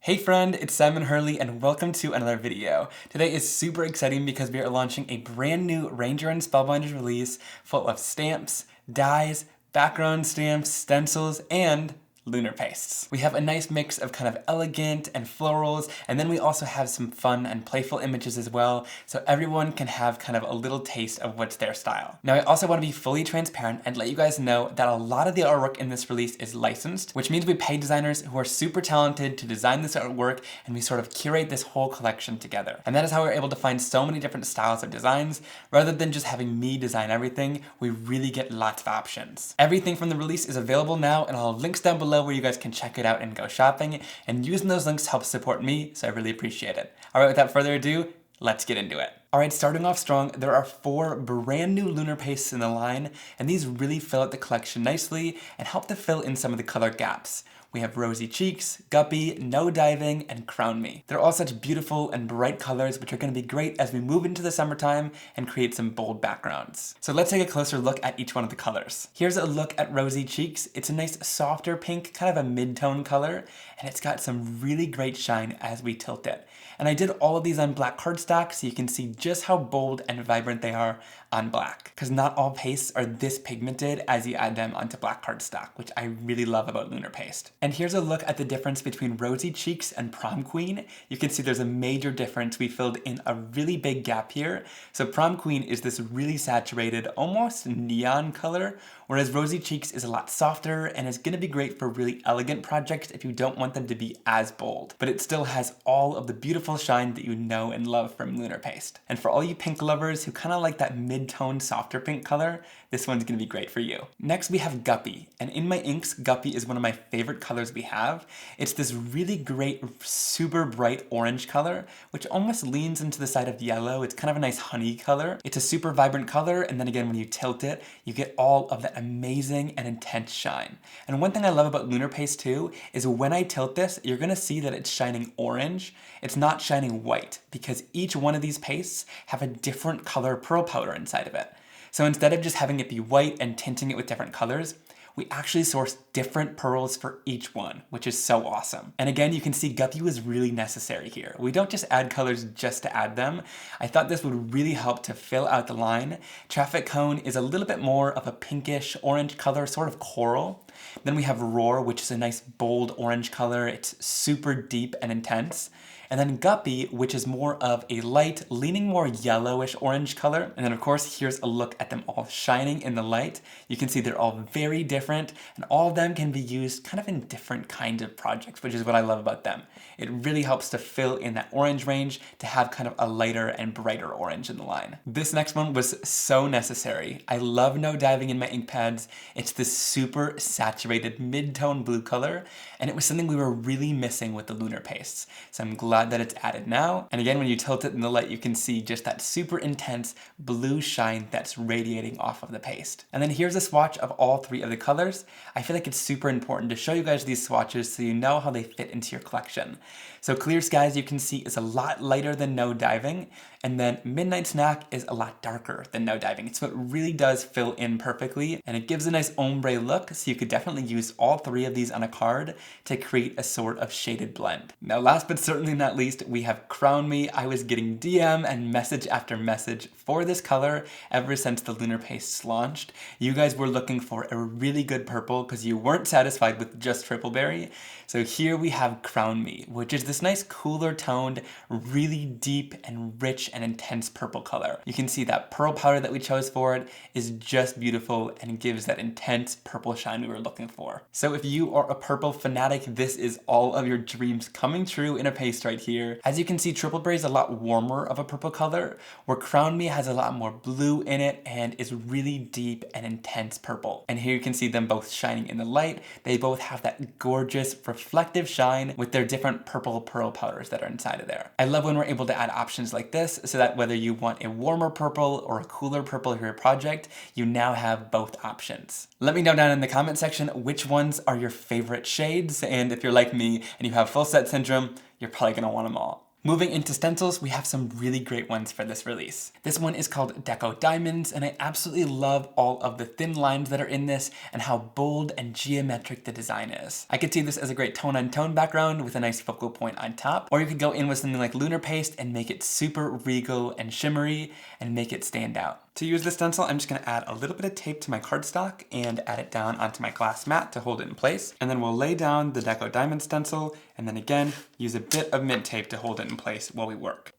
Hey friend, it's Simon Hurley and welcome to another video. Today is super exciting because we are launching a brand new Ranger and Spellbinders release full of stamps, dies, background stamps, stencils, and lunar pastes. We have a nice mix of kind of elegant and florals, and then we also have some fun and playful images as well, so everyone can have kind of a little taste of what's their style. Now I also want to be fully transparent and let you guys know that a lot of the artwork in this release is licensed, which means we pay designers who are super talented to design this artwork, and we sort of curate this whole collection together. And that is how we're able to find so many different styles of designs. Rather than just having me design everything, we really get lots of options. Everything from the release is available now, and I'll have links down below where you guys can check it out and go shopping, and using those links helps support me, so I really appreciate it. Alright, without further ado, let's get into it. Alright, starting off strong, there are 4 brand new lunar pastes in the line, and these really fill out the collection nicely and help to fill in some of the color gaps. We have Rosy Cheeks, Guppy, No Diving, and Crown Me. They're all such beautiful and bright colors, which are going to be great as we move into the summertime and create some bold backgrounds. So let's take a closer look at each one of the colors. Here's a look at Rosy Cheeks. It's a nice softer pink, kind of a mid-tone color, and it's got some really great shine as we tilt it. And I did all of these on black cardstock so you can see just how bold and vibrant they are on black. Because not all pastes are this pigmented as you add them onto black cardstock, which I really love about Lunar Paste. And here's a look at the difference between Rosy Cheeks and Prom Queen. You can see there's a major difference. We filled in a really big gap here. So Prom Queen is this really saturated, almost neon color, whereas Rosy Cheeks is a lot softer and is going to be great for really elegant projects if you don't want them to be as bold. But it still has all of the beautiful shine that you know and love from Lunar Paste. And for all you pink lovers who kind of like that mid-tone softer pink color, this one's going to be great for you. Next we have Guppy, and in my inks, Guppy is one of my favorite colors we have. It's this really great, super bright orange color, which almost leans into the side of yellow. It's kind of a nice honey color. It's a super vibrant color, and then again when you tilt it, you get all of that amazing and intense shine. And one thing I love about Lunar Paste too is when I tilt this, you're going to see that it's shining orange. It's not shining white, because each one of these pastes have a different color pearl powder inside of it. So instead of just having it be white and tinting it with different colors, we actually source different pearls for each one, which is so awesome. And again, you can see Guppy was really necessary here. We don't just add colors just to add them. I thought this would really help to fill out the line. Traffic Cone is a little bit more of a pinkish orange color, sort of coral. Then we have Roar, which is a nice bold orange color. It's super deep and intense. And then Guppy, which is more of a light, leaning more yellowish orange color. And then of course, here's a look at them all shining in the light. You can see they're all very different, and all of them can be used kind of in different kinds of projects, which is what I love about them. It really helps to fill in that orange range to have kind of a lighter and brighter orange in the line. This next one was so necessary. I love No Diving in my ink pads. It's this super saturated mid-tone blue color, and it was something we were really missing with the Lunar Pastes. So I'm glad that it's added now. And again, when you tilt it in the light, you can see just that super intense blue shine that's radiating off of the paste. And then here's a swatch of all 3 of the colors. I feel like it's super important to show you guys these swatches so you know how they fit into your collection. So Clear Skies, you can see, is a lot lighter than No Diving, and then Midnight Snack is a lot darker than No Diving. So it really does fill in perfectly, and it gives a nice ombre look, so you could definitely use all 3 of these on a card to create a sort of shaded blend. Now last but certainly not least, we have Crown Me. I was getting DM and message after message for this color ever since the Lunar Pastes launched. You guys were looking for a really good purple because you weren't satisfied with just Triple Berry. So here we have Crown Me, which is this nice cooler toned, really deep and rich and intense purple color. You can see that pearl powder that we chose for it is just beautiful and gives that intense purple shine we were looking for. So if you are a purple fanatic, this is all of your dreams coming true in a paste right here. As you can see, Triple Berry is a lot warmer of a purple color, where Crown Me has a lot more blue in it and is really deep and intense purple. And here you can see them both shining in the light. They both have that gorgeous reflective shine with their different purple pearl powders that are inside of there. I love when we're able to add options like this so that whether you want a warmer purple or a cooler purple for your project, you now have both options. Let me know down in the comment section which ones are your favorite shades, and if you're like me and you have full set syndrome, you're probably gonna want them all. Moving into stencils, we have some really great ones for this release. This one is called Deco Diamonds, and I absolutely love all of the thin lines that are in this and how bold and geometric the design is. I could see this as a great tone-on-tone background with a nice focal point on top, or you could go in with something like Lunar Paste and make it super regal and shimmery and make it stand out. To use the stencil, I'm just gonna add a little bit of tape to my cardstock and add it down onto my glass mat to hold it in place. And then we'll lay down the Deco Diamond stencil and then again, use a bit of mint tape to hold it in place while we work.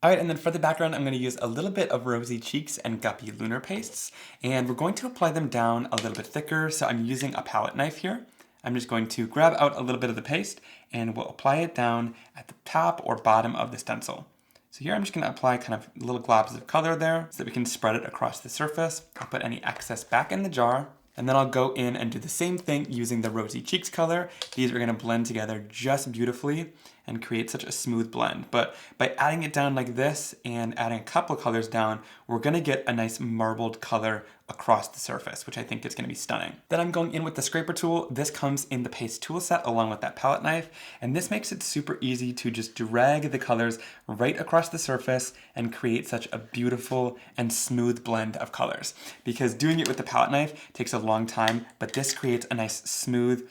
All right, and then for the background, I'm gonna use a little bit of Rosy Cheeks and Guppy Lunar Pastes, and we're going to apply them down a little bit thicker, so I'm using a palette knife here. I'm just going to grab out a little bit of the paste and we'll apply it down at the top or bottom of the stencil. So here I'm just gonna apply kind of little globs of color there so that we can spread it across the surface. I'll put any excess back in the jar, and then I'll go in and do the same thing using the Rosy Cheeks color. These are gonna blend together just beautifully and create such a smooth blend. But by adding it down like this and adding a couple of colors down, we're gonna get a nice marbled color across the surface, which I think is gonna be stunning. Then I'm going in with the scraper tool. This comes in the paste tool set along with that palette knife, and this makes it super easy to just drag the colors right across the surface and create such a beautiful and smooth blend of colors. Because doing it with the palette knife takes a long time, but this creates a nice smooth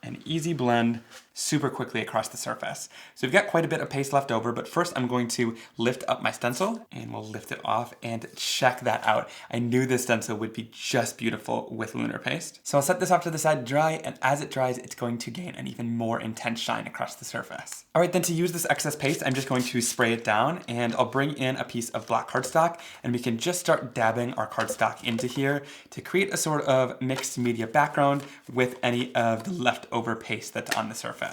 and easy blend super quickly across the surface. So we've got quite a bit of paste left over, but first I'm going to lift up my stencil and we'll lift it off and check that out. I knew this stencil would be just beautiful with Lunar Paste. So I'll set this off to the side to dry, and as it dries, it's going to gain an even more intense shine across the surface. All right, then to use this excess paste, I'm just going to spray it down, and I'll bring in a piece of black cardstock, and we can just start dabbing our cardstock into here to create a sort of mixed media background with any of the leftover paste that's on the surface.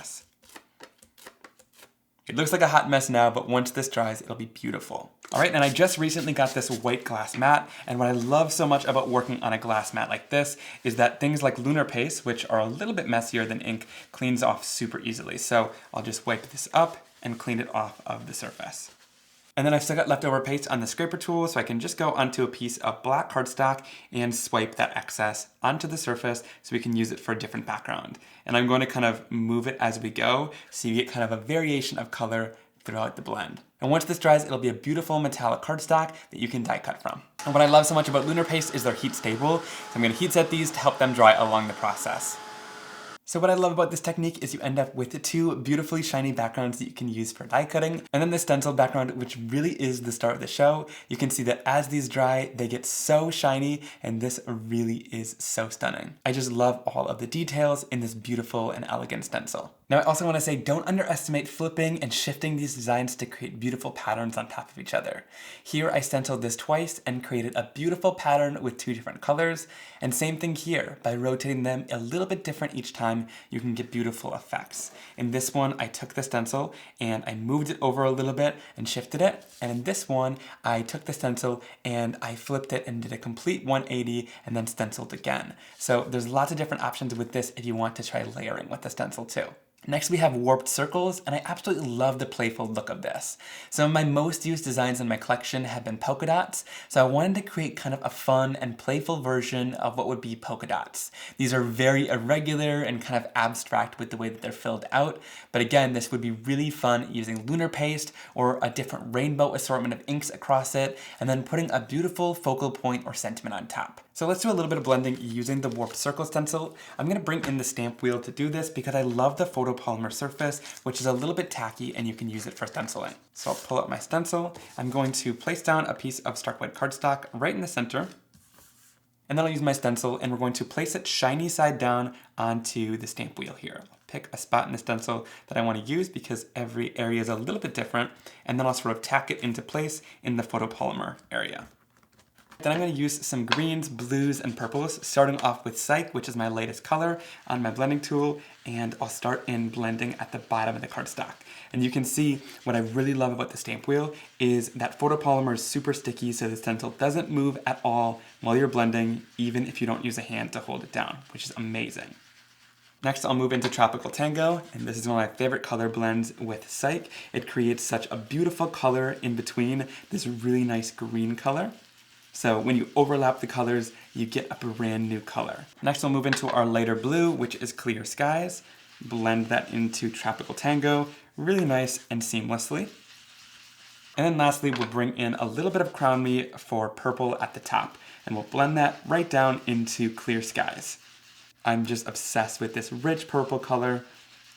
It looks like a hot mess now, but once this dries, it'll be beautiful. All right, and I just recently got this white glass mat, and what I love so much about working on a glass mat like this is that things like Lunar Paste, which are a little bit messier than ink, cleans off super easily. So I'll just wipe this up and clean it off of the surface. And then I've still got leftover paste on the scraper tool, so I can just go onto a piece of black cardstock and swipe that excess onto the surface so we can use it for a different background. And I'm going to kind of move it as we go so you get kind of a variation of color throughout the blend. And once this dries, it'll be a beautiful metallic cardstock that you can die cut from. And what I love so much about Lunar Paste is they're heat stable, so I'm gonna heat set these to help them dry along the process. So what I love about this technique is you end up with two beautifully shiny backgrounds that you can use for die cutting. And then the stencil background, which really is the star of the show. You can see that as these dry, they get so shiny, and this really is so stunning. I just love all of the details in this beautiful and elegant stencil. Now I also want to say, don't underestimate flipping and shifting these designs to create beautiful patterns on top of each other. Here I stenciled this twice and created a beautiful pattern with two different colors. And same thing here, by rotating them a little bit different each time, you can get beautiful effects. In this one, I took the stencil and I moved it over a little bit and shifted it. And in this one, I took the stencil and I flipped it and did a complete 180 and then stenciled again. So there's lots of different options with this if you want to try layering with the stencil too. Next we have warped circles, and I absolutely love the playful look of this. Some of my most used designs in my collection have been polka dots, so I wanted to create kind of a fun and playful version of what would be polka dots. These are very irregular and kind of abstract with the way that they're filled out, but again, this would be really fun using Lunar Paste or a different rainbow assortment of inks across it, and then putting a beautiful focal point or sentiment on top. So let's do a little bit of blending using the warped circle stencil. I'm gonna bring in the stamp wheel to do this because I love the photopolymer surface, which is a little bit tacky and you can use it for stenciling. So I'll pull up my stencil. I'm going to place down a piece of stark white cardstock right in the center. And then I'll use my stencil and we're going to place it shiny side down onto the stamp wheel here. I'll pick a spot in the stencil that I wanna use because every area is a little bit different. And then I'll sort of tack it into place in the photopolymer area. Then I'm going to use some greens, blues, and purples, starting off with Psych, which is my latest color, on my blending tool, and I'll start in blending at the bottom of the cardstock. And you can see what I really love about the stamp wheel is that photopolymer is super sticky, so the stencil doesn't move at all while you're blending, even if you don't use a hand to hold it down, which is amazing. Next, I'll move into Tropical Tango, and this is one of my favorite color blends with Psych. It creates such a beautiful color in between this really nice green color. So when you overlap the colors, you get a brand new color. Next, we'll move into our lighter blue, which is Clear Skies. Blend that into Tropical Tango, really nice and seamlessly. And then lastly, we'll bring in a little bit of Crown Me for purple at the top, and we'll blend that right down into Clear Skies. I'm just obsessed with this rich purple color,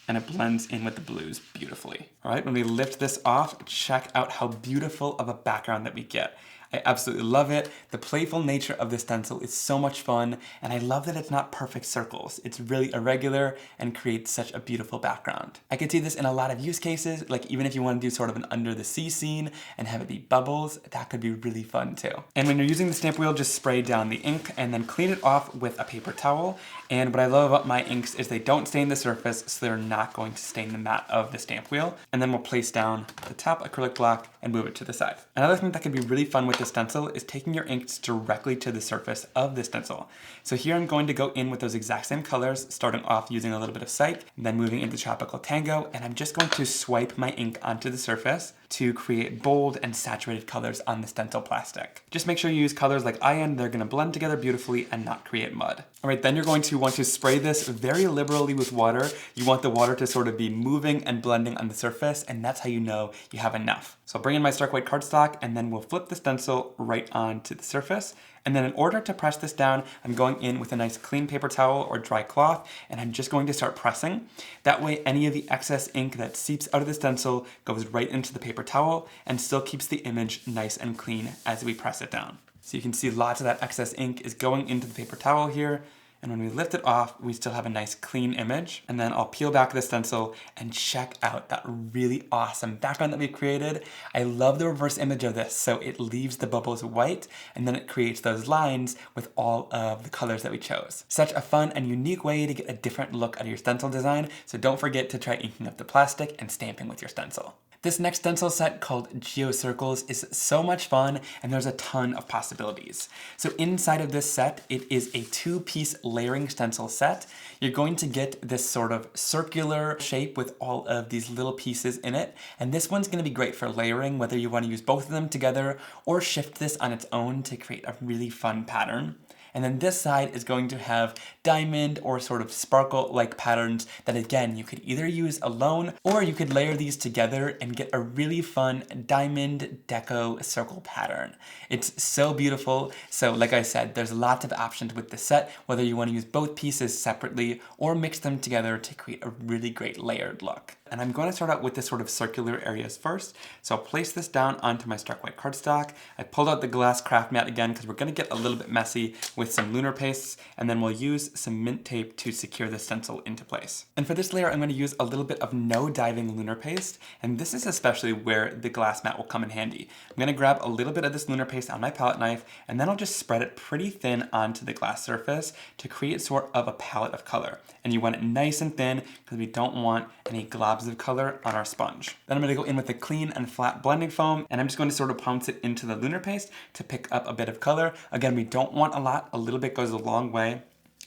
and it blends in with the blues beautifully. All right, when we lift this off, check out how beautiful of a background that we get. I absolutely love it. The playful nature of this stencil is so much fun, and I love that it's not perfect circles. It's really irregular and creates such a beautiful background. I could see this in a lot of use cases, like even if you want to do sort of an under the sea scene and have it be bubbles, that could be really fun too. And when you're using the stamp wheel, just spray down the ink and then clean it off with a paper towel. And what I love about my inks is they don't stain the surface, so they're not going to stain the mat of the stamp wheel. And then we'll place down the top acrylic block and move it to the side. Another thing that can be really fun with the stencil is taking your inks directly to the surface of the stencil. So here I'm going to go in with those exact same colors, starting off using a little bit of Psych, then moving into Tropical Tango, and I'm just going to swipe my ink onto the surface to create bold and saturated colors on the stencil plastic. Just make sure you use colors like I am, they're gonna blend together beautifully and not create mud. All right, then you're going to want to spray this very liberally with water. You want the water to sort of be moving and blending on the surface, and that's how you know you have enough. So I'll bring in my stark white cardstock, and then we'll flip the stencil right onto the surface. And then in order to press this down, I'm going in with a nice clean paper towel or dry cloth, and I'm just going to start pressing. That way, any of the excess ink that seeps out of the stencil goes right into the paper towel and still keeps the image nice and clean as we press it down. So you can see lots of that excess ink is going into the paper towel here. And when we lift it off, we still have a nice clean image. And then I'll peel back the stencil and check out that really awesome background that we created. I love the reverse image of this. So it leaves the bubbles white and then it creates those lines with all of the colors that we chose. Such a fun and unique way to get a different look at your stencil design. So don't forget to try inking up the plastic and stamping with your stencil. This next stencil set called Geo Circles is so much fun, and there's a ton of possibilities. So inside of this set, it is a 2-piece layering stencil set. You're going to get this sort of circular shape with all of these little pieces in it, and this one's going to be great for layering, whether you want to use both of them together or shift this on its own to create a really fun pattern. And then this side is going to have diamond or sort of sparkle-like patterns that, again, you could either use alone or you could layer these together and get a really fun diamond deco circle pattern. It's so beautiful. So like I said, there's lots of options with the set, whether you want to use both pieces separately or mix them together to create a really great layered look. And I'm going to start out with the sort of circular areas first. So I'll place this down onto my stark white cardstock. I pulled out the glass craft mat again because we're going to get a little bit messy with some lunar pastes, and then we'll use some mint tape to secure the stencil into place. And for this layer, I'm going to use a little bit of no diving lunar paste, and this is especially where the glass mat will come in handy. I'm going to grab a little bit of this lunar paste on my palette knife, and then I'll just spread it pretty thin onto the glass surface to create sort of a palette of color. And you want it nice and thin because we don't want any globs of color on our sponge. Then I'm going to go in with a clean and flat blending foam, and I'm just going to sort of pounce it into the lunar paste to pick up a bit of color. Again, we don't want a lot, a little bit goes a long way.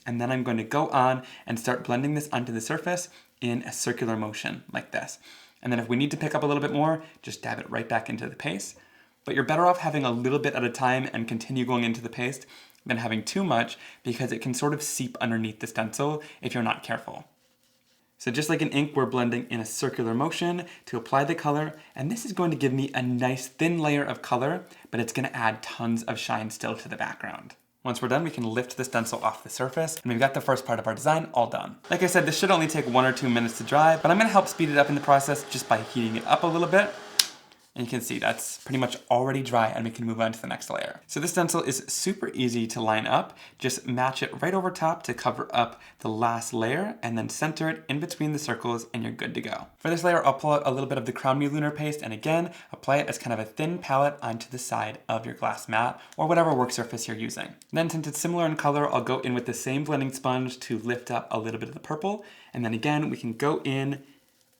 And then I'm going to go on and start blending this onto the surface in a circular motion like this. And then if we need to pick up a little bit more, just dab it right back into the paste. But you're better off having a little bit at a time and continue going into the paste than having too much, because it can sort of seep underneath the stencil if you're not careful. So just like in ink, we're blending in a circular motion to apply the color, and this is going to give me a nice thin layer of color, but it's going to add tons of shine still to the background. Once we're done, we can lift the stencil off the surface, and we've got the first part of our design all done. Like I said, this should only take 1 or 2 minutes to dry, but I'm going to help speed it up in the process just by heating it up a little bit. And you can see that's pretty much already dry, and we can move on to the next layer. So this stencil is super easy to line up. Just match it right over top to cover up the last layer, and then center it in between the circles, and you're good to go. For this layer, I'll pull out a little bit of the Crown Me lunar paste, and again, apply it as kind of a thin palette onto the side of your glass mat, or whatever work surface you're using. Then, since it's similar in color, I'll go in with the same blending sponge to lift up a little bit of the purple, and then again, we can go in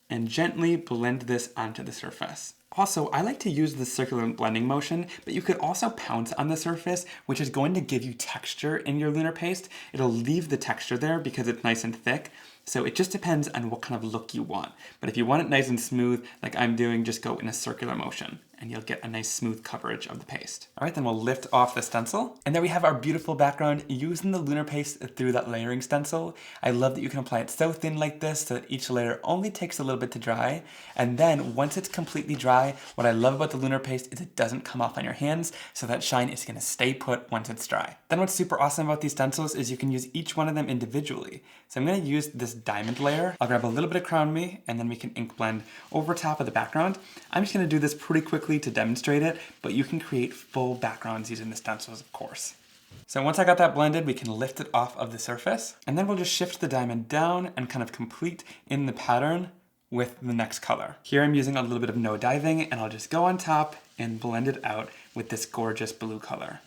and gently blend this onto the surface. Also, I like to use the circular blending motion, but you could also pounce on the surface, which is going to give you texture in your lunar paste. It'll leave the texture there because it's nice and thick, So it just depends on what kind of look you want. But if you want it nice and smooth, like I'm doing, just go in a circular motion and you'll get a nice smooth coverage of the paste. All right, then we'll lift off the stencil. And there we have our beautiful background using the Lunar Paste through that layering stencil. I love that you can apply it so thin like this so that each layer only takes a little bit to dry. And then once it's completely dry, what I love about the Lunar Paste is it doesn't come off on your hands, so that shine is gonna stay put once it's dry. Then what's super awesome about these stencils is you can use each one of them individually. So I'm gonna use this diamond layer. I'll grab a little bit of Crown Me and then we can ink blend over top of the background. I'm just gonna do this pretty quickly to demonstrate it, but you can create full backgrounds using the stencils, of course. So once I got that blended, we can lift it off of the surface, and then we'll just shift the diamond down and kind of complete in the pattern with the next color. Here I'm using a little bit of no diving, and I'll just go on top and blend it out with this gorgeous blue color.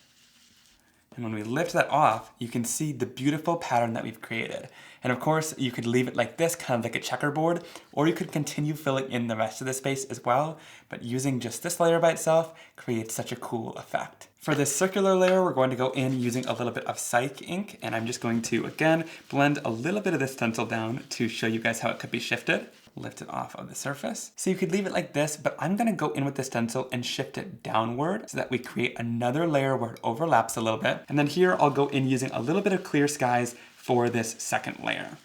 And when we lift that off, you can see the beautiful pattern that we've created. And of course, you could leave it like this, kind of like a checkerboard, or you could continue filling in the rest of the space as well, but using just this layer by itself creates such a cool effect. For this circular layer, we're going to go in using a little bit of Psych ink, and I'm just going to, again, blend a little bit of this stencil down to show you guys how it could be shifted. Lift it off of the surface. So you could leave it like this, but I'm gonna go in with the stencil and shift it downward so that we create another layer where it overlaps a little bit. And then here I'll go in using a little bit of Clear Skies for this second layer.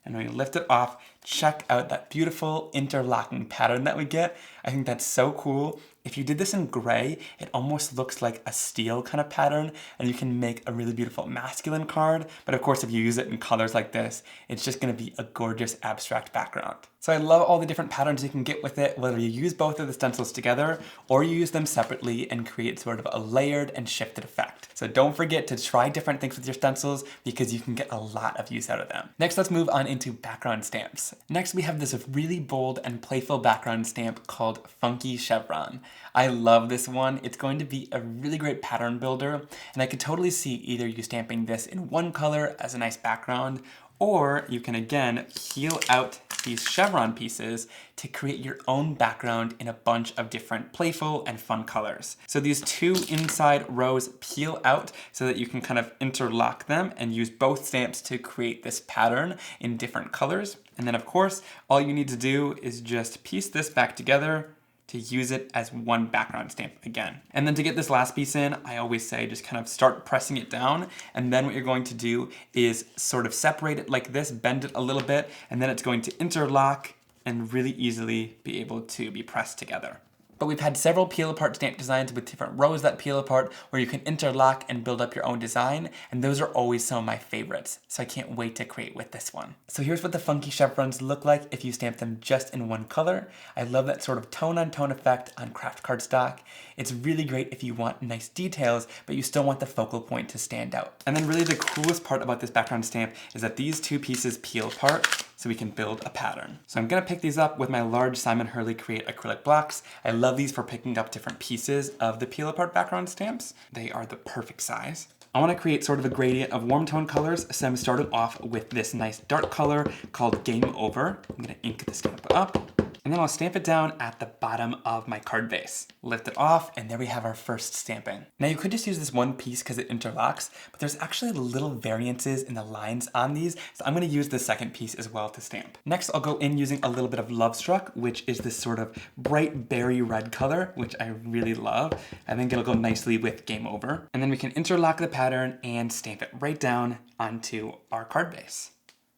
And when you lift it off, check out that beautiful interlocking pattern that we get. I think that's so cool. If you did this in gray, it almost looks like a steel kind of pattern, and you can make a really beautiful masculine card. But of course, if you use it in colors like this, it's just gonna be a gorgeous abstract background. So I love all the different patterns you can get with it, whether you use both of the stencils together or you use them separately and create sort of a layered and shifted effect. So don't forget to try different things with your stencils because you can get a lot of use out of them. Next, let's move on into background stamps. Next, we have this really bold and playful background stamp called Funky Chevron. I love this one. It's going to be a really great pattern builder, and I could totally see either you stamping this in one color as a nice background, or you can again peel out these chevron pieces to create your own background in a bunch of different playful and fun colors. So these two inside rows peel out so that you can kind of interlock them and use both stamps to create this pattern in different colors. And then of course, all you need to do is just piece this back together to use it as one background stamp again. And then to get this last piece in, I always say just kind of start pressing it down, and then what you're going to do is sort of separate it like this, bend it a little bit, and then it's going to interlock and really easily be able to be pressed together. But we've had several peel apart stamp designs with different rows that peel apart where you can interlock and build up your own design, and those are always some of my favorites, so I can't wait to create with this one. So here's what the funky chevrons look like if you stamp them just in one color. I love that sort of tone on tone effect on craft cardstock. It's really great if you want nice details, but you still want the focal point to stand out. And then really the coolest part about this background stamp is that these two pieces peel apart, so we can build a pattern. So I'm gonna pick these up with my large Simon Hurley Create acrylic blocks. I love these for picking up different pieces of the peel apart background stamps. They are the perfect size. I wanna create sort of a gradient of warm tone colors, so I'm starting off with this nice dark color called Game Over. I'm gonna ink the stamp up, and then I'll stamp it down at the bottom of my card base. Lift it off, and there we have our first stamping. Now you could just use this one piece because it interlocks, but there's actually little variances in the lines on these, so I'm gonna use the second piece as well to stamp. Next, I'll go in using a little bit of Love Struck, which is this sort of bright berry red color, which I really love. I think it'll go nicely with Game Over. And then we can interlock the pattern and stamp it right down onto our card base.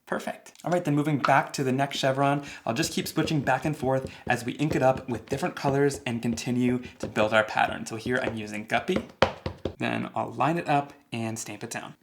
Perfect. All right, then moving back to the next chevron, I'll just keep switching back and forth as we ink it up with different colors and continue to build our pattern. So here I'm using Guppy, then I'll line it up and stamp it down.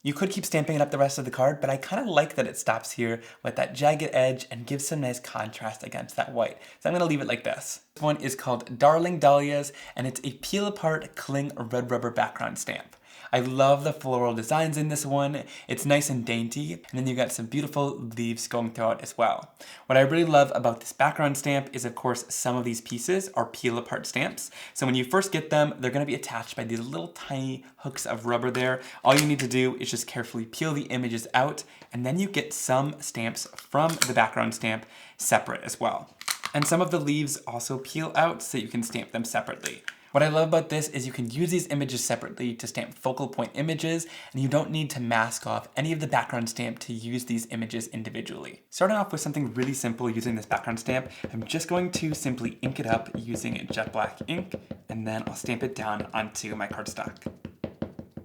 You could keep stamping it up the rest of the card, but I kind of like that it stops here with that jagged edge and gives some nice contrast against that white. So I'm gonna leave it like this. This one is called Darling Dahlias, and it's a peel apart cling red rubber background stamp. I love the floral designs in this one. It's nice and dainty, and then you got some beautiful leaves going throughout as well. What I really love about this background stamp is, of course, some of these pieces are peel apart stamps. So when you first get them, they're gonna be attached by these little tiny hooks of rubber there. All you need to do is just carefully peel the images out, and then you get some stamps from the background stamp separate as well. And some of the leaves also peel out so you can stamp them separately. What I love about this is you can use these images separately to stamp focal point images, and you don't need to mask off any of the background stamp to use these images individually. Starting off with something really simple using this background stamp, I'm just going to simply ink it up using jet black ink, and then I'll stamp it down onto my cardstock.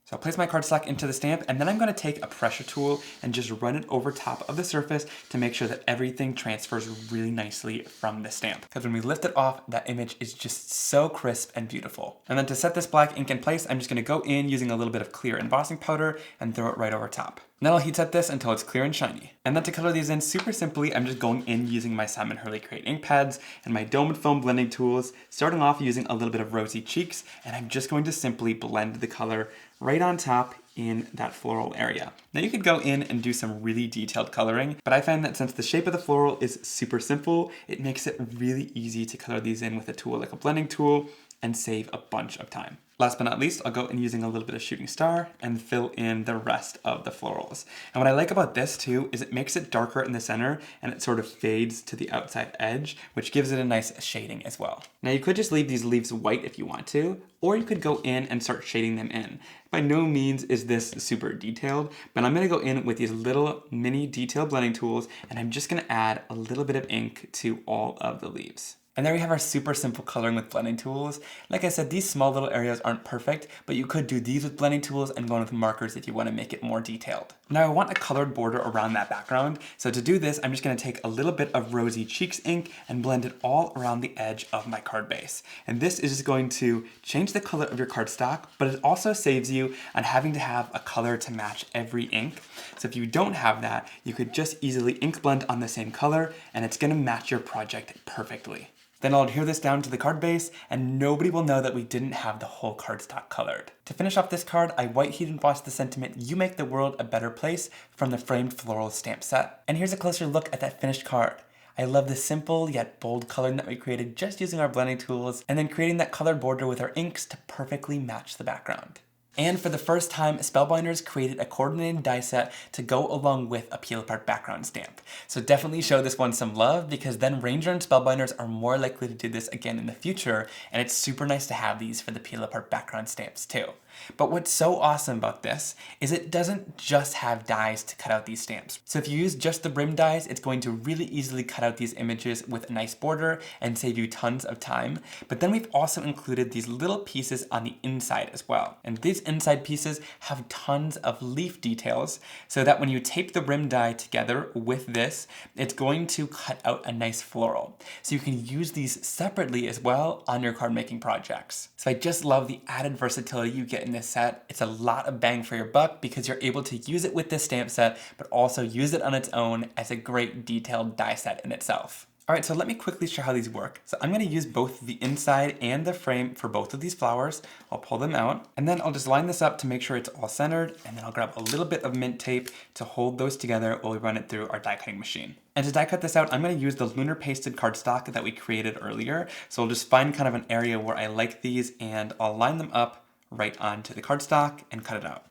So I'll place my cardstock into the stamp, and then I'm going to take a pressure tool and just run it over top of the surface to make sure that everything transfers really nicely from the stamp. Because when we lift it off, that image is just so crisp and beautiful. And then to set this black ink in place, I'm just going to go in using a little bit of clear embossing powder and throw it right over top. Then I'll heat set this until it's clear and shiny. And then to color these in super simply, I'm just going in using my Simon Hurley Create ink pads and my dome and foam blending tools, starting off using a little bit of rosy cheeks, and I'm just going to simply blend the color right on top in that floral area. Now you could go in and do some really detailed coloring, but I find that since the shape of the floral is super simple, it makes it really easy to color these in with a tool like a blending tool and save a bunch of time. Last but not least, I'll go in using a little bit of shooting star and fill in the rest of the florals. And what I like about this too is it makes it darker in the center and it sort of fades to the outside edge, which gives it a nice shading as well. Now you could just leave these leaves white if you want to, or you could go in and start shading them in. By no means is this super detailed, but I'm gonna go in with these little mini detail blending tools, and I'm just gonna add a little bit of ink to all of the leaves. And there we have our super simple coloring with blending tools. Like I said, these small little areas aren't perfect, but you could do these with blending tools and go in with markers if you want to make it more detailed. Now I want a colored border around that background, so to do this, I'm just going to take a little bit of Rosy Cheeks ink and blend it all around the edge of my card base. And this is just going to change the color of your cardstock, but it also saves you on having to have a color to match every ink. So if you don't have that, you could just easily ink blend on the same color, and it's going to match your project perfectly. Then I'll adhere this down to the card base, and nobody will know that we didn't have the whole cardstock colored. To finish off this card, I white heat embossed the sentiment, "You make the world a better place," from the framed floral stamp set. And here's a closer look at that finished card. I love the simple yet bold coloring that we created just using our blending tools, and then creating that colored border with our inks to perfectly match the background. And for the first time, Spellbinders created a coordinated die set to go along with a peel apart background stamp. So definitely show this one some love, because then Ranger and Spellbinders are more likely to do this again in the future, and it's super nice to have these for the peel apart background stamps too. But what's so awesome about this is it doesn't just have dies to cut out these stamps. So if you use just the brim dies, it's going to really easily cut out these images with a nice border and save you tons of time. But then we've also included these little pieces on the inside as well. And these inside pieces have tons of leaf details, so that when you tape the brim die together with this, it's going to cut out a nice floral. So you can use these separately as well on your card making projects. So I just love the added versatility you get in this set. It's a lot of bang for your buck because you're able to use it with this stamp set, but also use it on its own as a great detailed die set in itself. Alright, so let me quickly show how these work. So I'm going to use both the inside and the frame for both of these flowers. I'll pull them out, and then I'll just line this up to make sure it's all centered, and then I'll grab a little bit of mint tape to hold those together while we run it through our die cutting machine. And to die cut this out, I'm going to use the Lunar Pasted cardstock that we created earlier. So I'll just find kind of an area where I like these, and I'll line them up right onto the cardstock and cut it out.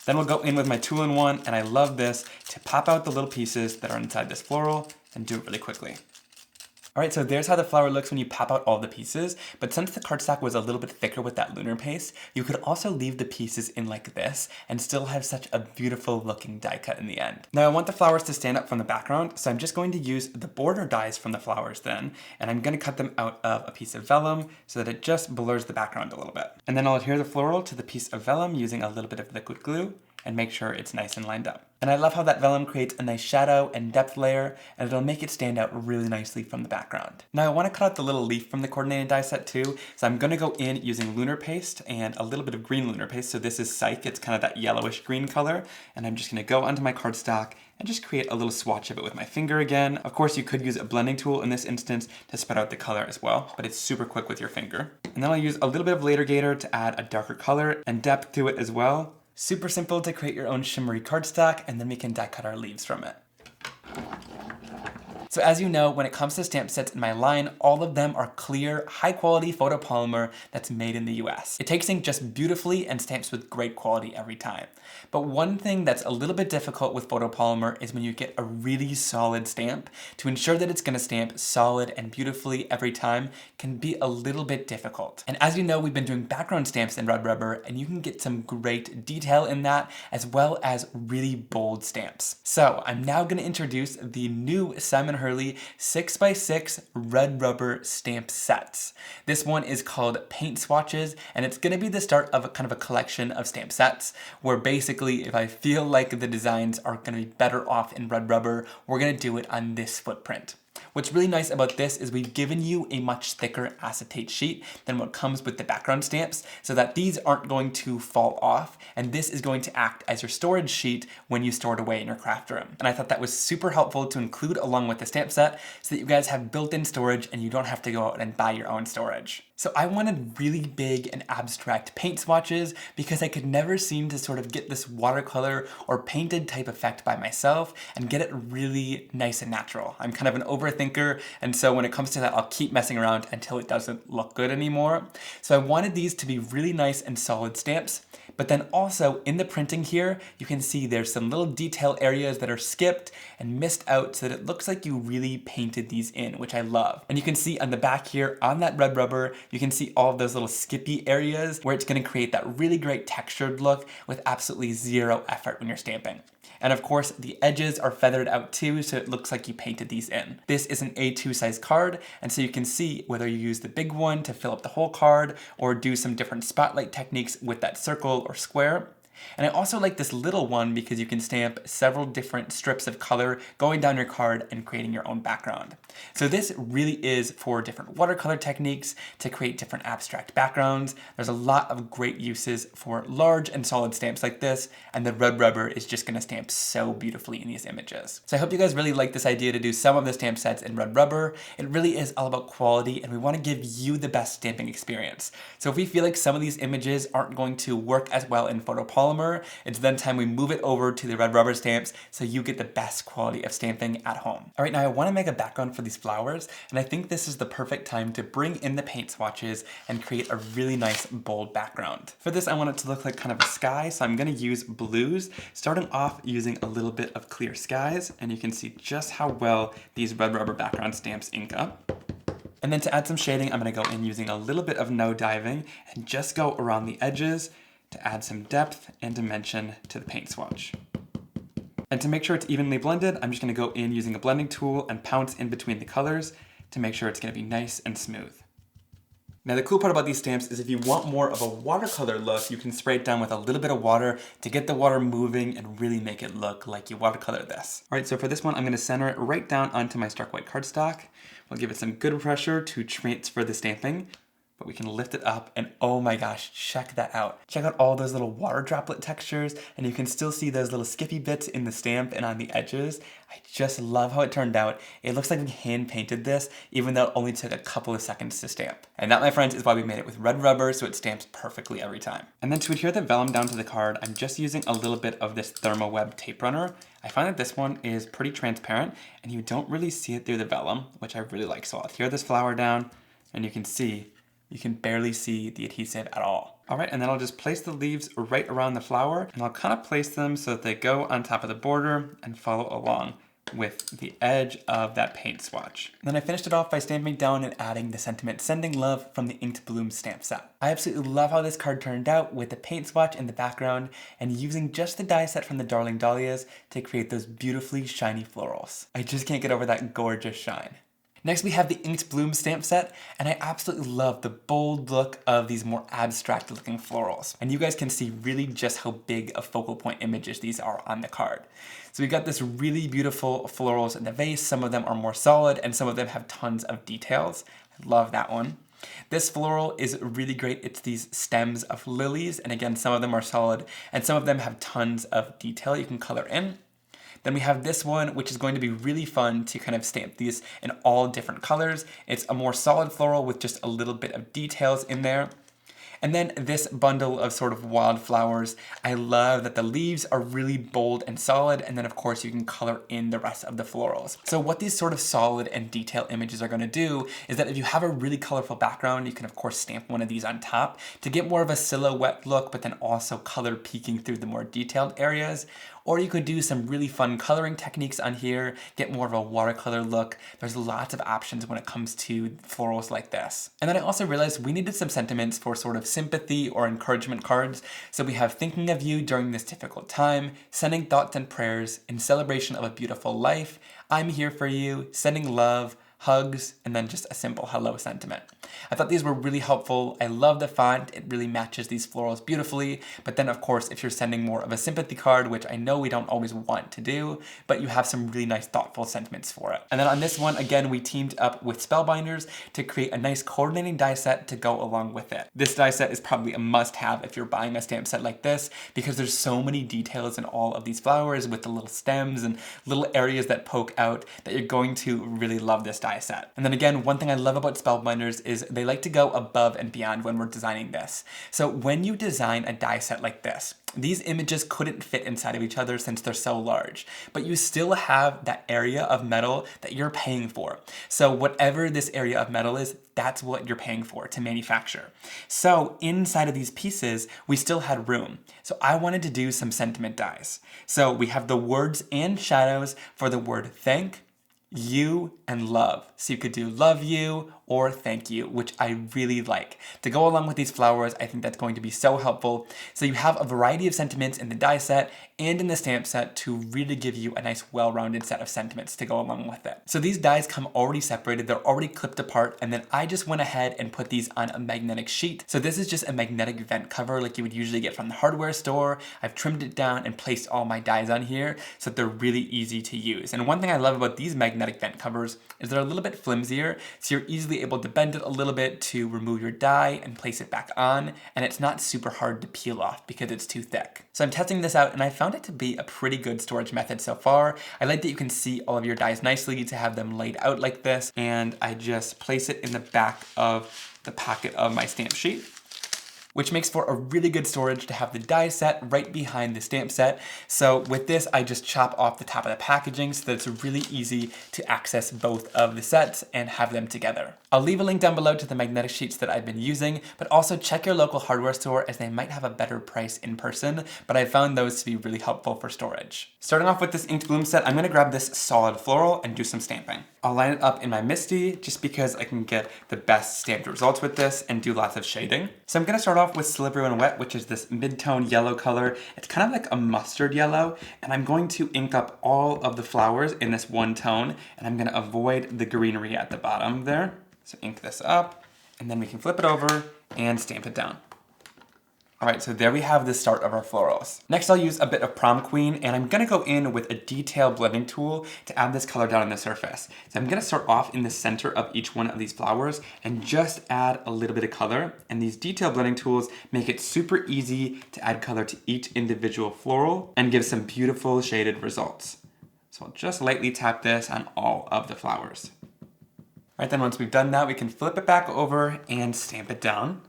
Then we'll go in with my 2-in-1, and I love this, to pop out the little pieces that are inside this floral and do it really quickly. Alright, so there's how the flower looks when you pop out all the pieces, but since the cardstock was a little bit thicker with that lunar paste, you could also leave the pieces in like this and still have such a beautiful looking die cut in the end. Now I want the flowers to stand up from the background, so I'm just going to use the border dies from the flowers then, and I'm going to cut them out of a piece of vellum so that it just blurs the background a little bit. And then I'll adhere the floral to the piece of vellum using a little bit of liquid glue and make sure it's nice and lined up. And I love how that vellum creates a nice shadow and depth layer, and it'll make it stand out really nicely from the background. Now I want to cut out the little leaf from the coordinated die set too, so I'm going to go in using lunar paste and a little bit of green lunar paste. So this is Psych, it's kind of that yellowish green color, and I'm just going to go onto my cardstock and just create a little swatch of it with my finger again. Of course, you could use a blending tool in this instance to spread out the color as well, but it's super quick with your finger. And then I'll use a little bit of Later Gator to add a darker color and depth to it as well. Super simple to create your own shimmery cardstock, and then we can die cut our leaves from it. So as you know, when it comes to stamp sets in my line, all of them are clear, high quality photopolymer that's made in the US. It takes ink just beautifully and stamps with great quality every time. But one thing that's a little bit difficult with photopolymer is when you get a really solid stamp. To ensure that it's going to stamp solid and beautifully every time can be a little bit difficult. And as you know, we've been doing background stamps in red rubber, and you can get some great detail in that, as well as really bold stamps. So I'm now going to introduce the new Simon Hurley 6x6 red rubber stamp sets. This one is called Paint Swatches, and it's going to be the start of a kind of a collection of stamp sets, where basically if I feel like the designs are going to be better off in red rubber, we're going to do it on this footprint. What's really nice about this is we've given you a much thicker acetate sheet than what comes with the background stamps, so that these aren't going to fall off, and this is going to act as your storage sheet when you store it away in your craft room. And I thought that was super helpful to include along with the stamp set so that you guys have built-in storage and you don't have to go out and buy your own storage. So I wanted really big and abstract paint swatches because I could never seem to sort of get this watercolor or painted type effect by myself and get it really nice and natural. I'm kind of an overthinker, and so when it comes to that, I'll keep messing around until it doesn't look good anymore. So I wanted these to be really nice and solid stamps, but then also in the printing here, you can see there's some little detail areas that are skipped and missed out so that it looks like you really painted these in, which I love. And you can see on the back here on that red rubber, you can see all of those little skippy areas where it's going to create that really great textured look with absolutely zero effort when you're stamping. And of course, the edges are feathered out too, so it looks like you painted these in. This is an A2 size card, and so you can see whether you use the big one to fill up the whole card or do some different spotlight techniques with that circle or square. And I also like this little one because you can stamp several different strips of color going down your card and creating your own background. So this really is for different watercolor techniques to create different abstract backgrounds. There's a lot of great uses for large and solid stamps like this, and the red rubber is just going to stamp so beautifully in these images. So I hope you guys really like this idea to do some of the stamp sets in red rubber. It really is all about quality, and we want to give you the best stamping experience. So if we feel like some of these images aren't going to work as well in photopolymer, it's then time we move it over to the red rubber stamps so you get the best quality of stamping at home. All right, now I want to make a background for these flowers, and I think this is the perfect time to bring in the paint swatches and create a really nice bold background. For this, I want it to look like kind of a sky, so I'm going to use blues, starting off using a little bit of clear skies, and you can see just how well these red rubber background stamps ink up. And then to add some shading, I'm going to go in using a little bit of no diving and just go around the edges to add some depth and dimension to the paint swatch. And to make sure it's evenly blended, I'm just going to go in using a blending tool and pounce in between the colors to make sure it's going to be nice and smooth. Now the cool part about these stamps is if you want more of a watercolor look, you can spray it down with a little bit of water to get the water moving and really make it look like you watercolor this. All right, so for this one, I'm going to center it right down onto my stark white cardstock. We'll give it some good pressure to transfer the stamping. But we can lift it up, and oh my gosh, check that out. Check out all those little water droplet textures, and you can still see those little skippy bits in the stamp and on the edges. I just love how it turned out. It looks like we hand painted this, even though it only took a couple of seconds to stamp. And that, my friends, is why we made it with red rubber, so it stamps perfectly every time. And then to adhere the vellum down to the card, I'm just using a little bit of this Thermoweb tape runner. I find that this one is pretty transparent, and you don't really see it through the vellum, which I really like. So I'll adhere this flower down, and you can see you can barely see the adhesive at all. All right, and then I'll just place the leaves right around the flower, and I'll kind of place them so that they go on top of the border and follow along with the edge of that paint swatch. And then I finished it off by stamping down and adding the sentiment Sending Love from the Inked Bloom stamp set. I absolutely love how this card turned out with the paint swatch in the background and using just the die set from the Darling Dahlias to create those beautifully shiny florals. I just can't get over that gorgeous shine. Next, we have the Inked Bloom stamp set, and I absolutely love the bold look of these more abstract looking florals. And you guys can see really just how big of focal point images these are on the card. So we've got this really beautiful florals in the vase. Some of them are more solid, and some of them have tons of details. I love that one. This floral is really great. It's these stems of lilies, and again, some of them are solid, and some of them have tons of detail you can color in. Then we have this one, which is going to be really fun to kind of stamp these in all different colors. It's a more solid floral with just a little bit of details in there. And then this bundle of sort of wildflowers, I love that the leaves are really bold and solid, and then of course you can color in the rest of the florals. So what these sort of solid and detailed images are going to do is that if you have a really colorful background, you can of course stamp one of these on top to get more of a silhouette look, but then also color peeking through the more detailed areas. Or you could do some really fun coloring techniques on here, get more of a watercolor look. There's lots of options when it comes to florals like this. And then I also realized we needed some sentiments for sort of sympathy or encouragement cards. So we have thinking of you during this difficult time, sending thoughts and prayers, in celebration of a beautiful life, I'm here for you, sending love, hugs, and then just a simple hello sentiment. I thought these were really helpful. I love the font. It really matches these florals beautifully. But then of course, if you're sending more of a sympathy card, which I know we don't always want to do, but you have some really nice thoughtful sentiments for it. And then on this one, again, we teamed up with Spellbinders to create a nice coordinating die set to go along with it. This die set is probably a must-have if you're buying a stamp set like this, because there's so many details in all of these flowers with the little stems and little areas that poke out that you're going to really love this die set. And then again, one thing I love about Spellbinders is they like to go above and beyond when we're designing this. So when you design a die set like this, these images couldn't fit inside of each other since they're so large, but you still have that area of metal that you're paying for. So whatever this area of metal is, that's what you're paying for to manufacture. So inside of these pieces, we still had room. So I wanted to do some sentiment dies. So we have the words and shadows for the word thank, you, and love. So you could do love you or thank you, which I really like. To go along with these flowers, I think that's going to be so helpful. So you have a variety of sentiments in the die set and in the stamp set to really give you a nice well-rounded set of sentiments to go along with it. So these dies come already separated, they're already clipped apart, and then I just went ahead and put these on a magnetic sheet. So this is just a magnetic vent cover like you would usually get from the hardware store. I've trimmed it down and placed all my dies on here so that they're really easy to use. And one thing I love about these magnetic vent covers is they're a little bit flimsier, so you're easily able to bend it a little bit to remove your die and place it back on, and it's not super hard to peel off because it's too thick. So I'm testing this out and I found it to be a pretty good storage method so far. I like that you can see all of your dies nicely to have them laid out like this, and I just place it in the back of the pocket of my stamp sheet, which makes for a really good storage to have the die set right behind the stamp set. So with this, I just chop off the top of the packaging so that it's really easy to access both of the sets and have them together. I'll leave a link down below to the magnetic sheets that I've been using, but also check your local hardware store as they might have a better price in person, but I found those to be really helpful for storage. Starting off with this inked gloom set, I'm gonna grab this solid floral and do some stamping. I'll line it up in my Misty just because I can get the best stamped results with this and do lots of shading. So I'm gonna start off with Slippery When Wet, which is this mid-tone yellow color. It's kind of like a mustard yellow, and I'm going to ink up all of the flowers in this one tone, and I'm gonna avoid the greenery at the bottom there. So ink this up, and then we can flip it over and stamp it down. All right, so there we have the start of our florals. Next, I'll use a bit of Prom Queen, and I'm gonna go in with a detail blending tool to add this color down on the surface. So I'm gonna start off in the center of each one of these flowers and just add a little bit of color. And these detail blending tools make it super easy to add color to each individual floral and give some beautiful shaded results. So I'll just lightly tap this on all of the flowers. All right, then once we've done that, we can flip it back over and stamp it down.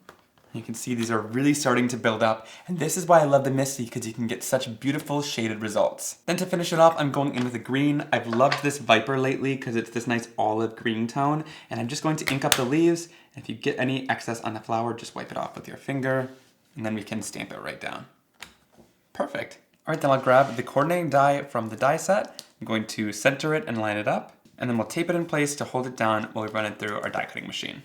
You can see these are really starting to build up, and this is why I love the Misty, because you can get such beautiful shaded results. Then to finish it off, I'm going in with a green. I've loved this Viper lately because it's this nice olive green tone, and I'm just going to ink up the leaves. And if you get any excess on the flower, just wipe it off with your finger, and then we can stamp it right down. Perfect. All right, then I'll grab the coordinating die from the die set. I'm going to center it and line it up, and then we'll tape it in place to hold it down while we run it through our die cutting machine.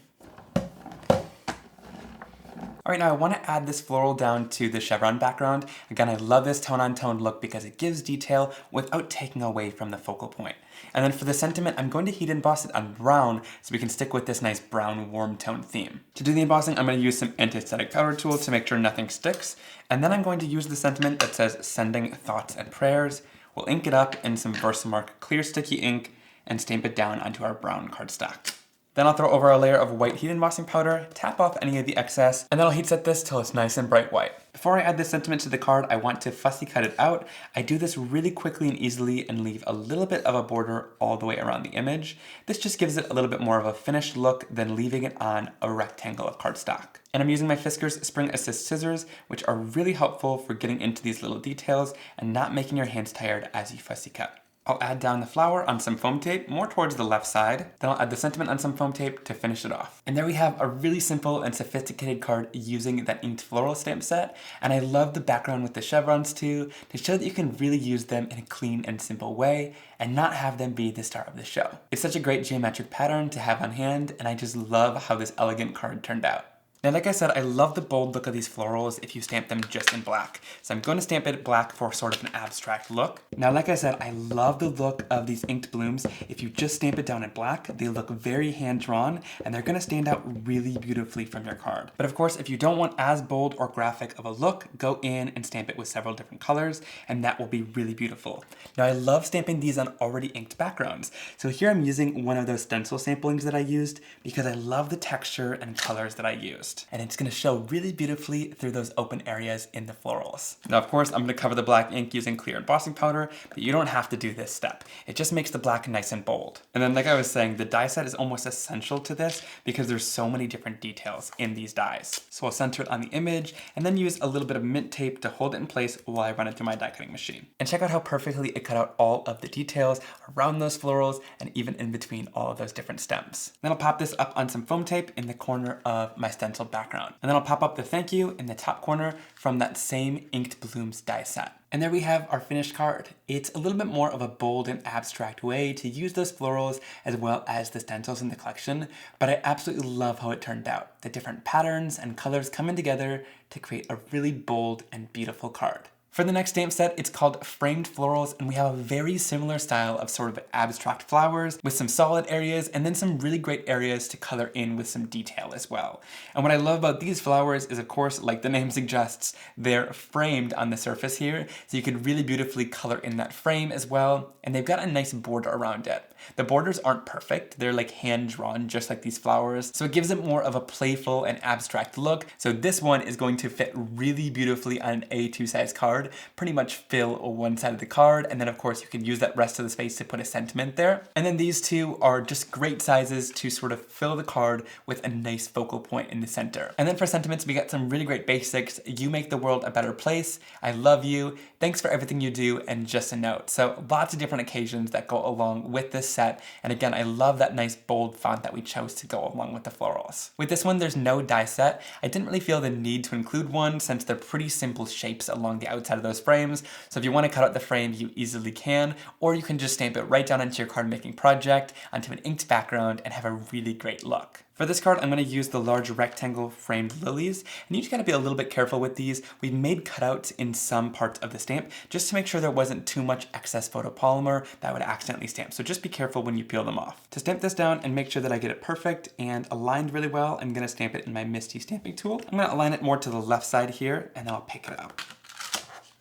All right, now I want to add this floral down to the chevron background. Again, I love this tone-on-tone look because it gives detail without taking away from the focal point. And then for the sentiment, I'm going to heat emboss it on brown so we can stick with this nice brown warm tone theme. To do the embossing, I'm going to use some anti-static powder tool to make sure nothing sticks. And then I'm going to use the sentiment that says sending thoughts and prayers. We'll ink it up in some Versamark clear sticky ink and stamp it down onto our brown cardstock. Then I'll throw over a layer of white heat embossing powder, tap off any of the excess, and then I'll heat set this till it's nice and bright white. Before I add this sentiment to the card, I want to fussy cut it out. I do this really quickly and easily and leave a little bit of a border all the way around the image. This just gives it a little bit more of a finished look than leaving it on a rectangle of cardstock. And I'm using my Fiskars Spring Assist scissors, which are really helpful for getting into these little details and not making your hands tired as you fussy cut. I'll add down the flower on some foam tape, more towards the left side. Then I'll add the sentiment on some foam tape to finish it off. And there we have a really simple and sophisticated card using that inked floral stamp set. And I love the background with the chevrons too, to show that you can really use them in a clean and simple way and not have them be the star of the show. It's such a great geometric pattern to have on hand, and I just love how this elegant card turned out. Now, like I said, I love the bold look of these florals if you stamp them just in black. So I'm going to stamp it black for sort of an abstract look. Now, like I said, I love the look of these inked blooms. If you just stamp it down in black, they look very hand-drawn, and they're going to stand out really beautifully from your card. But of course, if you don't want as bold or graphic of a look, go in and stamp it with several different colors, and that will be really beautiful. Now, I love stamping these on already inked backgrounds. So here I'm using one of those stencil samplings that I used because I love the texture and colors that I used. And it's going to show really beautifully through those open areas in the florals. Now, of course, I'm going to cover the black ink using clear embossing powder, but you don't have to do this step. It just makes the black nice and bold. And then, like I was saying, the die set is almost essential to this because there's so many different details in these dies. So I'll center it on the image and then use a little bit of mint tape to hold it in place while I run it through my die cutting machine. And check out how perfectly it cut out all of the details around those florals and even in between all of those different stems. Then I'll pop this up on some foam tape in the corner of my stencil background. And then I'll pop up the thank you in the top corner from that same inked blooms die set. And there we have our finished card. It's a little bit more of a bold and abstract way to use those florals as well as the stencils in the collection, but I absolutely love how it turned out. The different patterns and colors coming together to create a really bold and beautiful card. For the next stamp set, it's called Framed Florals, and we have a very similar style of sort of abstract flowers with some solid areas and then some really great areas to color in with some detail as well. And what I love about these flowers is, of course, like the name suggests, they're framed on the surface here, so you can really beautifully color in that frame as well, and they've got a nice border around it. The borders aren't perfect, they're like hand-drawn just like these flowers, so it gives it more of a playful and abstract look. So this one is going to fit really beautifully on an A2 size card, pretty much fill one side of the card, and then of course you can use that rest of the space to put a sentiment there. And then these two are just great sizes to sort of fill the card with a nice focal point in the center. And then for sentiments, we got some really great basics. You make the world a better place, I love you, thanks for everything you do, and just a note. So lots of different occasions that go along with this set, and again, I love that nice bold font that we chose to go along with the florals. With this one, there's no die set. I didn't really feel the need to include one since they're pretty simple shapes along the outside of those frames, so if you want to cut out the frame, you easily can, or you can just stamp it right down into your card making project onto an inked background and have a really great look. For this card, I'm going to use the large rectangle framed lilies, and you just got to be a little bit careful with these. We've made cutouts in some parts of the stamp just to make sure there wasn't too much excess photopolymer that would accidentally stamp, so just be careful when you peel them off. To stamp this down and make sure that I get it perfect and aligned really well, I'm going to stamp it in my Misty stamping tool. I'm going to align it more to the left side here, and then I'll pick it up.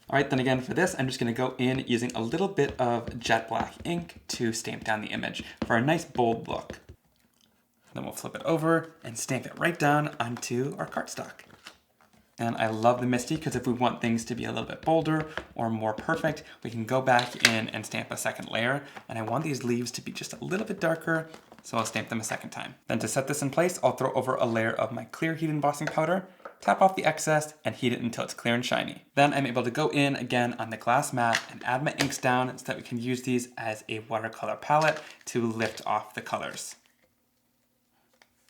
Alright, then again for this, I'm just going to go in using a little bit of jet black ink to stamp down the image for a nice bold look. Then we'll flip it over and stamp it right down onto our cardstock. And I love the Misty because if we want things to be a little bit bolder or more perfect, we can go back in and stamp a second layer. And I want these leaves to be just a little bit darker, so I'll stamp them a second time. Then to set this in place, I'll throw over a layer of my clear heat embossing powder, tap off the excess, and heat it until it's clear and shiny. Then I'm able to go in again on the glass mat and add my inks down so that we can use these as a watercolor palette to lift off the colors.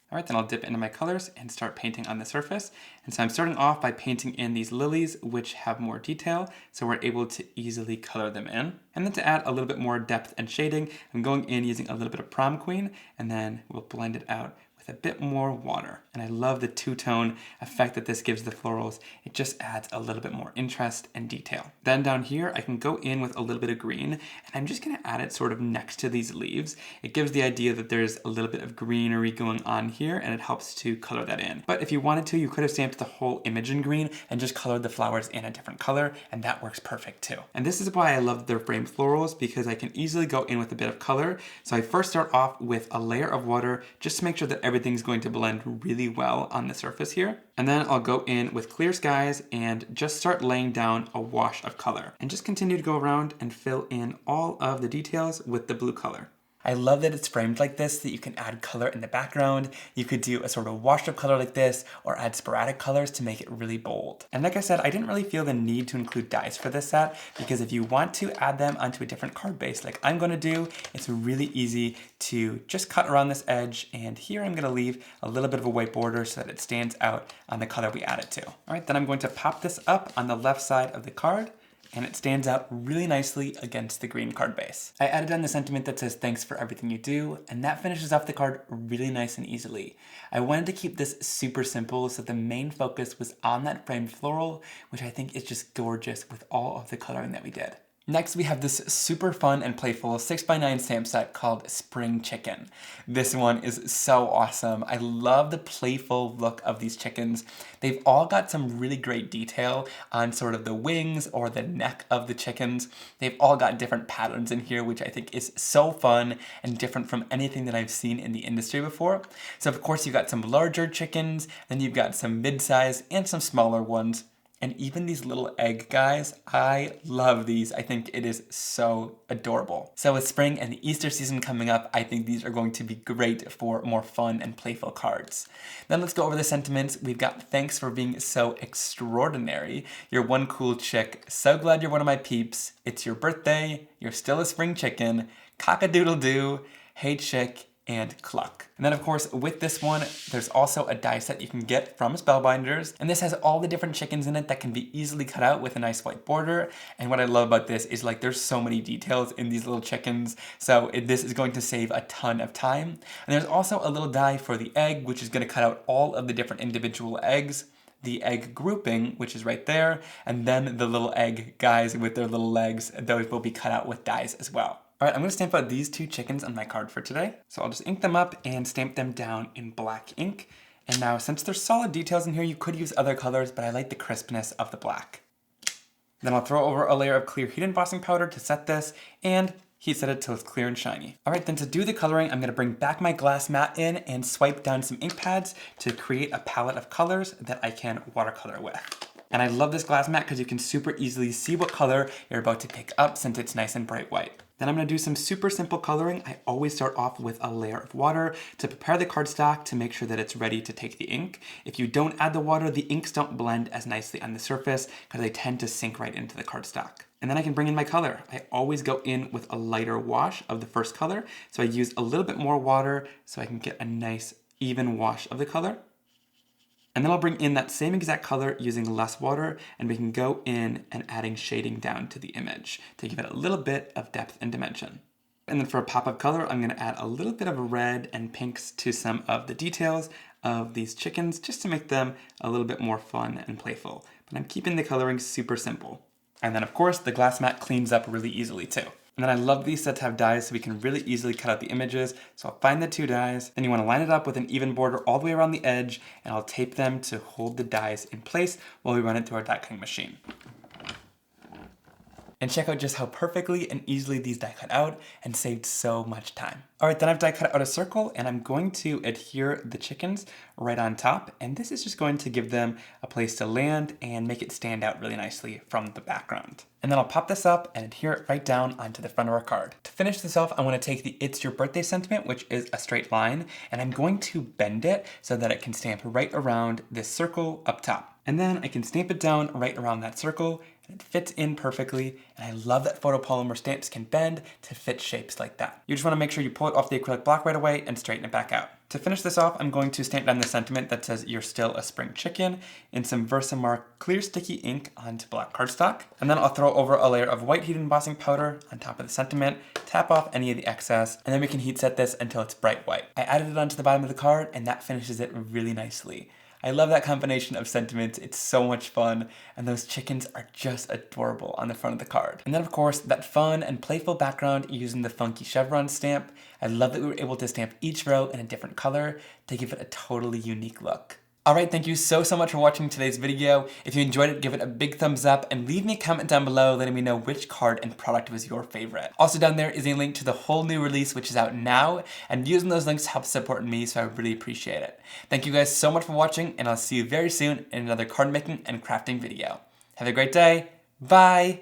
Alright, then I'll dip into my colors and start painting on the surface. And so I'm starting off by painting in these lilies, which have more detail, so we're able to easily color them in. And then to add a little bit more depth and shading, I'm going in using a little bit of Prom Queen, and then we'll blend it out with a bit more water. And I love the two-tone effect that this gives the florals. It just adds a little bit more interest and detail. Then down here, I can go in with a little bit of green, and I'm just gonna add it sort of next to these leaves. It gives the idea that there's a little bit of greenery going on here, and it helps to color that in. But if you wanted to, you could have stamped the whole image in green and just colored the flowers in a different color, and that works perfect too. And this is why I love their framed florals, because I can easily go in with a bit of color. So I first start off with a layer of water just to make sure that everything everything's going to blend really well on the surface here. And then I'll go in with clear skies and just start laying down a wash of color and just continue to go around and fill in all of the details with the blue color. I love that it's framed like this, that you can add color in the background. You could do a sort of washed up color like this or add sporadic colors to make it really bold. And like I said, I didn't really feel the need to include dies for this set because if you want to add them onto a different card base like I'm going to do, it's really easy to just cut around this edge. And here I'm going to leave a little bit of a white border so that it stands out on the color we add it to. All right, then I'm going to pop this up on the left side of the card, and it stands out really nicely against the green card base. I added on the sentiment that says thanks for everything you do, and that finishes off the card really nice and easily. I wanted to keep this super simple so the main focus was on that framed floral, which I think is just gorgeous with all of the coloring that we did. Next, we have this super fun and playful 6x9 stamp set called Spring Chicken. This one is so awesome. I love the playful look of these chickens. They've all got some really great detail on sort of the wings or the neck of the chickens. They've all got different patterns in here, which I think is so fun and different from anything that I've seen in the industry before. So of course you've got some larger chickens, then you've got some mid-size and some smaller ones. And even these little egg guys, I love these. I think it is so adorable. So with spring and the Easter season coming up, I think these are going to be great for more fun and playful cards. Then let's go over the sentiments. We've got thanks for being so extraordinary. You're one cool chick. So glad you're one of my peeps. It's your birthday. You're still a spring chicken. Cock-a-doodle-doo. Hey chick. And cluck. And then of course with this one, there's also a die set you can get from Spellbinders. And this has all the different chickens in it that can be easily cut out with a nice white border. And what I love about this is like there's so many details in these little chickens. So this is going to save a ton of time. And there's also a little die for the egg, which is going to cut out all of the different individual eggs. The egg grouping, which is right there. And then the little egg guys with their little legs, those will be cut out with dies as well. All right, I'm gonna stamp out these two chickens on my card for today. So I'll just ink them up and stamp them down in black ink. And now since there's solid details in here, you could use other colors, but I like the crispness of the black. Then I'll throw over a layer of clear heat embossing powder to set this and heat set it till it's clear and shiny. All right, then to do the coloring, I'm gonna bring back my glass mat in and swipe down some ink pads to create a palette of colors that I can watercolor with. And I love this glass mat because you can super easily see what color you're about to pick up since it's nice and bright white. Then I'm going to do some super simple coloring. I always start off with a layer of water to prepare the cardstock to make sure that it's ready to take the ink. If you don't add the water, the inks don't blend as nicely on the surface because they tend to sink right into the cardstock. And then I can bring in my color. I always go in with a lighter wash of the first color. So I use a little bit more water so I can get a nice even wash of the color. And then I'll bring in that same exact color using less water, and we can go in and adding shading down to the image to give it a little bit of depth and dimension. And then for a pop of color, I'm gonna add a little bit of red and pinks to some of the details of these chickens just to make them a little bit more fun and playful. But I'm keeping the coloring super simple. And then of course, the glass mat cleans up really easily too. And then I love these sets to have dies so we can really easily cut out the images. So I'll find the two dies, then you want to line it up with an even border all the way around the edge, and I'll tape them to hold the dies in place while we run it through our die cutting machine. And check out just how perfectly and easily these die cut out and saved so much time. All right, then I've die cut out a circle and I'm going to adhere the chickens right on top. And this is just going to give them a place to land and make it stand out really nicely from the background. And then I'll pop this up and adhere it right down onto the front of our card. To finish this off, I want to take the It's Your Birthday sentiment, which is a straight line, and I'm going to bend it so that it can stamp right around this circle up top. And then I can stamp it down right around that circle and it fits in perfectly. And I love that photopolymer stamps can bend to fit shapes like that. You just want to make sure you pull it off the acrylic block right away and straighten it back out. To finish this off, I'm going to stamp down the sentiment that says you're still a spring chicken in some Versamark clear sticky ink onto black cardstock. And then I'll throw over a layer of white heat embossing powder on top of the sentiment, tap off any of the excess, and then we can heat set this until it's bright white. I added it onto the bottom of the card and that finishes it really nicely. I love that combination of sentiments, it's so much fun, and those chickens are just adorable on the front of the card. And then of course, that fun and playful background using the funky chevron stamp. I love that we were able to stamp each row in a different color to give it a totally unique look. Alright, thank you so much for watching today's video. If you enjoyed it, give it a big thumbs up and leave me a comment down below letting me know which card and product was your favorite. Also down there is a link to the whole new release which is out now, and using those links helps support me, so I really appreciate it. Thank you guys so much for watching, and I'll see you very soon in another card making and crafting video. Have a great day. Bye!